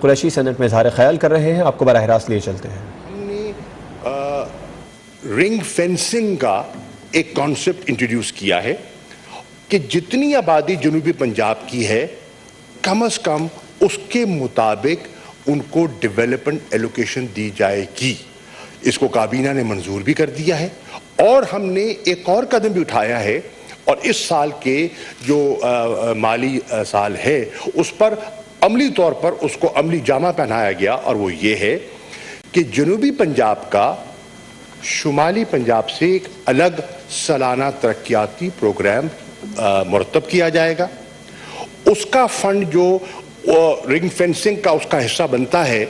Qureshi senate میں اظہار خیال کر رہے ہیں، آپ کو براہ راست لیے چلتے ہیں۔ ہم نے رنگ فینسنگ کا ایک کانسیپٹ انٹروڈیوس کیا ہے کہ جتنی آبادی جنوبی پنجاب کی ہے کم از کم اس کے مطابق ان کو ڈیولپمنٹ ایلوکیشن دی جائے گی۔ اس کو کابینہ نے منظور بھی کر دیا ہے اور ہم نے ایک اور قدم بھی اٹھایا ہے اور اس سال کے جو مالی سال ہے اس پر عملی طور پر اس کو عملی جامہ پہنایا گیا، اور وہ یہ ہے کہ جنوبی پنجاب کا شمالی پنجاب سے ایک الگ سالانہ ترقیاتی پروگرام مرتب کیا جائے گا۔ اس کا فنڈ جو رنگ فینسنگ کا اس کا حصہ بنتا ہے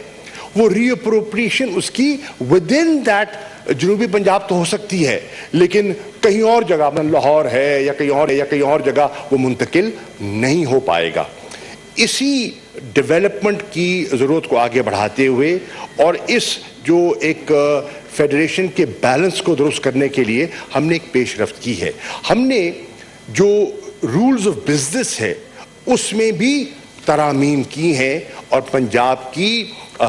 وہ ری اپروپریشن اس کی ود ان دیٹ جنوبی پنجاب تو ہو سکتی ہے، لیکن کہیں اور جگہ لاہور ہے یا کہیں اور جگہ وہ منتقل نہیں ہو پائے گا۔ اسی ڈیولپمنٹ کی ضرورت کو آگے بڑھاتے ہوئے اور اس جو ایک فیڈریشن کے بیلنس کو درست کرنے کے لیے ہم نے ایک پیش رفت کی ہے۔ ہم نے جو رولز آف بزنس ہے اس میں بھی ترامیم کی ہیں اور پنجاب کی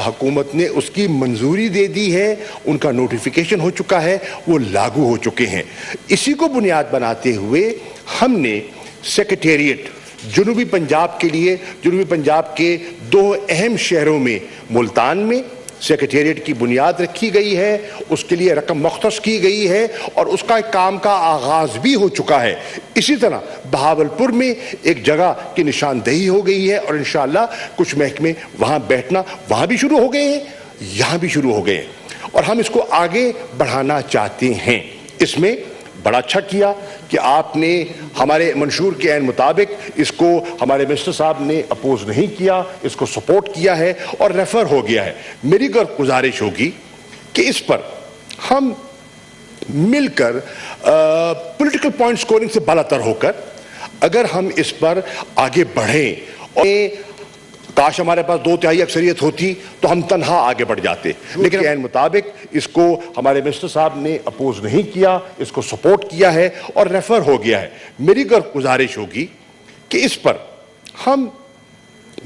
حکومت نے اس کی منظوری دے دی ہے، ان کا نوٹیفیکیشن ہو چکا ہے، وہ لاگو ہو چکے ہیں۔ اسی کو بنیاد بناتے ہوئے ہم نے سیکریٹریٹ جنوبی پنجاب کے لیے جنوبی پنجاب کے دو اہم شہروں میں ملتان میں سیکریٹریٹ کی بنیاد رکھی گئی ہے، اس کے لیے رقم مختص کی گئی ہے اور اس کا کام کا آغاز بھی ہو چکا ہے۔ اسی طرح بہاولپور میں ایک جگہ کی نشاندہی ہو گئی ہے اور انشاءاللہ کچھ محکمے وہاں بیٹھنا وہاں بھی شروع ہو گئے ہیں، یہاں بھی شروع ہو گئے ہیں اور ہم اس کو آگے بڑھانا چاہتے ہیں۔ اس میں بڑا اچھا کیا کہ آپ نے ہمارے منشور کے عین مطابق اس کو ہمارے منسٹر صاحب نے اپوز نہیں کیا، اس کو سپورٹ کیا ہے اور ریفر ہو گیا ہے۔ میری گزارش ہوگی کہ اس پر ہم مل کر پولیٹیکل پوائنٹ سکورنگ سے بالاتر ہو کر اگر ہم اس پر آگے بڑھیں اور کاش ہمارے پاس 2/3 اکثریت ہوتی تو ہم تنہا آگے بڑھ جاتے، لیکن عین مطابق اس کو ہمارے منسٹر صاحب نے اپوز نہیں کیا، اس کو سپورٹ کیا ہے اور ریفر ہو گیا ہے۔ میری گزارش ہوگی کہ اس پر ہم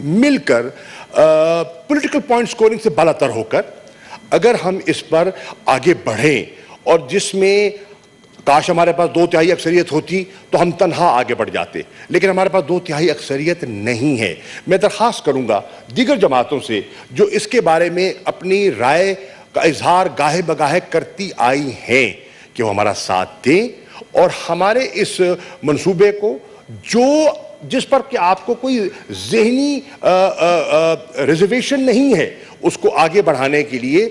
مل کر پولیٹیکل پوائنٹ سکورنگ سے بالاتر ہو کر اگر ہم اس پر آگے بڑھیں اور جس میں کاش ہمارے پاس 2/3 اکثریت ہوتی تو ہم تنہا آگے بڑھ جاتے، لیکن ہمارے پاس 2/3 اکثریت نہیں ہے۔ میں درخواست کروں گا دیگر جماعتوں سے جو اس کے بارے میں اپنی رائے کا اظہار گاہے بگاہے کرتی آئی ہیں کہ وہ ہمارا ساتھ دیں اور ہمارے اس منصوبے کو جس پر کہ آپ کو کوئی ذہنی ریزرویشن نہیں ہے اس کو آگے بڑھانے کے لیے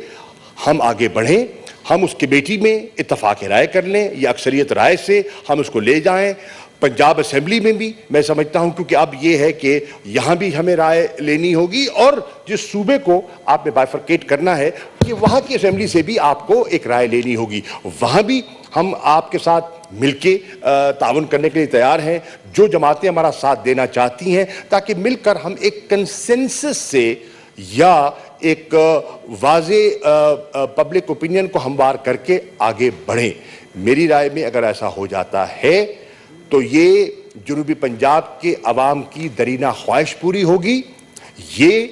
ہم آگے بڑھیں، ہم اس کمیٹی میں اتفاق رائے کر لیں یا اکثریت رائے سے ہم اس کو لے جائیں۔ پنجاب اسمبلی میں بھی میں سمجھتا ہوں کیونکہ اب یہ ہے کہ یہاں بھی ہمیں رائے لینی ہوگی اور جس صوبے کو آپ نے بائفرکیٹ کرنا ہے کہ وہاں کی اسمبلی سے بھی آپ کو ایک رائے لینی ہوگی، وہاں بھی ہم آپ کے ساتھ مل کے تعاون کرنے کے لیے تیار ہیں۔ جو جماعتیں ہمارا ساتھ دینا چاہتی ہیں تاکہ مل کر ہم ایک کنسنسس سے یا ایک واضح پبلک اوپینین کو ہموار کر کے آگے بڑھیں۔ میری رائے میں اگر ایسا ہو جاتا ہے تو یہ جنوبی پنجاب کے عوام کی درینہ خواہش پوری ہوگی، یہ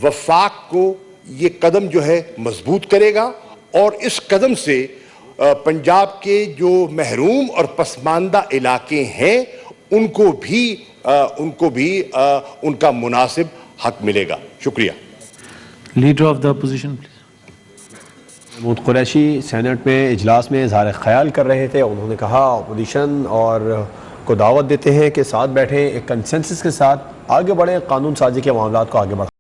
وفاق کو یہ قدم جو ہے مضبوط کرے گا اور اس قدم سے پنجاب کے جو محروم اور پسماندہ علاقے ہیں ان کو بھی ان کا مناسب حق ملے گا۔ شکریہ۔ Leader of the opposition please. Mahmood Qureshi senate میں اجلاس میں اظہار خیال کر رہے تھے، انہوں نے کہا اپوزیشن اور کو دعوت دیتے ہیں کہ ساتھ بیٹھیں، ایک کنسنسس کے ساتھ آگے بڑھیں، قانون سازی کے معاملات کو آگے بڑھائیں۔